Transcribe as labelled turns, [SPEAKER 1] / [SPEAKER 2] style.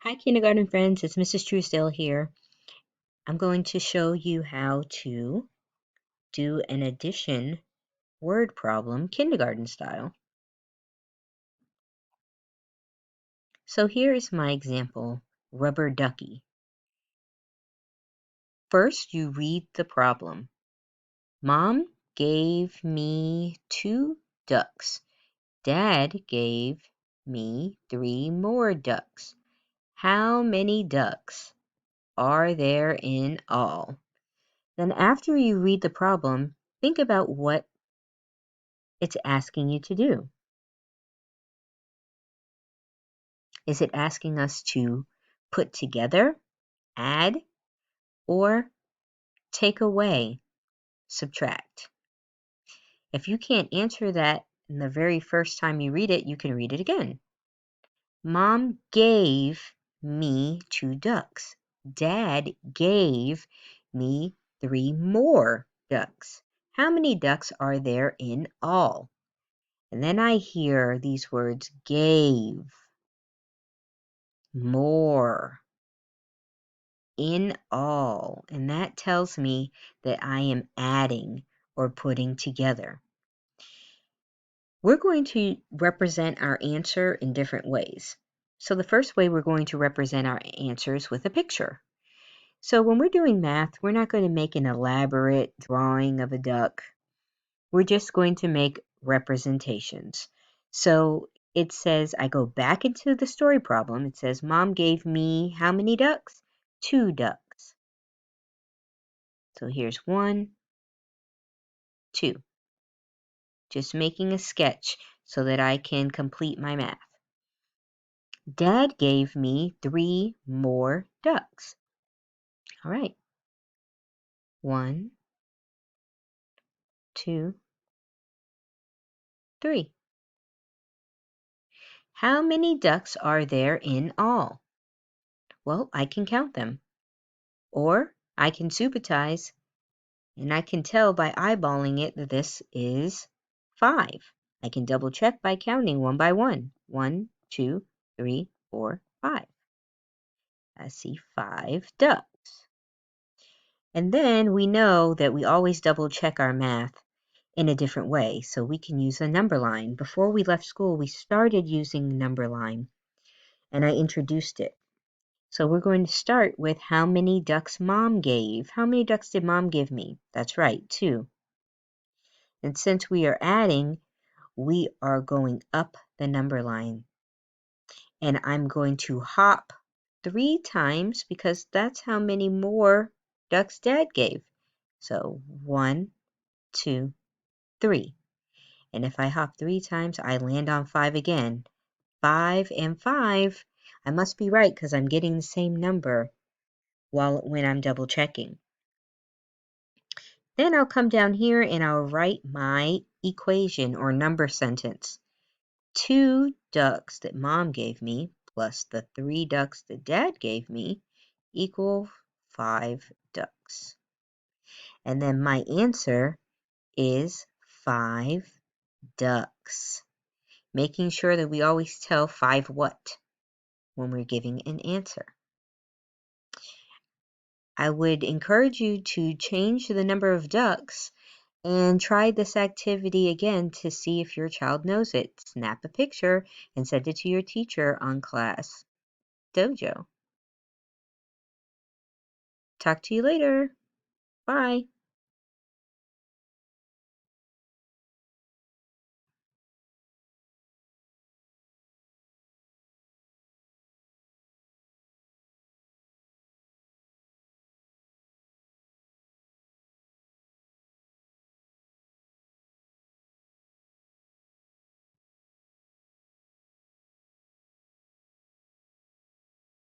[SPEAKER 1] Hi, kindergarten friends. It's Mrs. Truesdale here. I'm going to show you how to do an addition word problem kindergarten style. So here is my example, rubber ducky. First, you read the problem. Mom gave me 2 ducks. Dad gave me 3 more ducks. How many ducks are there in all? Then after you read the problem, think about what it's asking you to do. Is it asking us to put together, add, or take away, subtract? If you can't answer that in the very first time you read it, you can read it again. Mom gave me 2 ducks. Dad gave me 3 more ducks. How many ducks are there in all? And then I hear these words, gave, more, in all, and that tells me that I am adding or putting together. We're going to represent our answer in different ways. So the first way we're going to represent our answers with a picture. So when we're doing math, we're not going to make an elaborate drawing of a duck. We're just going to make representations. So it says, I go back into the story problem. It says, Mom gave me how many ducks? 2 ducks. So here's 1, 2. Just making a sketch so that I can complete my math. Dad gave me 3 more ducks. All right. 1, 2, 3. How many ducks are there in all? Well, I can count them. Or I can supersize, and I can tell by eyeballing it that this is 5. I can double check by counting one by one. 1, 2, 3, 4, 5. I see 5 ducks. And then we know that we always double check our math in a different way, so we can use a number line. Before we left school, we started using number line, and I introduced it. So we're going to start with how many ducks Mom gave. How many ducks did Mom give me? That's right, 2. And since we are adding, we are going up the number line. And I'm going to hop 3 times because that's how many more ducks Dad gave. So 1, 2, 3. And if I hop 3 times, I land on 5 again. 5 and 5. I must be right because I'm getting the same number when I'm double checking. Then I'll come down here and I'll write my equation or number sentence. 2 ducks that Mom gave me plus the 3 ducks that Dad gave me equal 5 ducks. And then my answer is 5 ducks. Making sure that we always tell 5 what when we're giving an answer. I would encourage you to change the number of ducks and try this activity again to see if your child knows it. Snap a picture and send it to your teacher on Class Dojo. Talk to you later. Bye.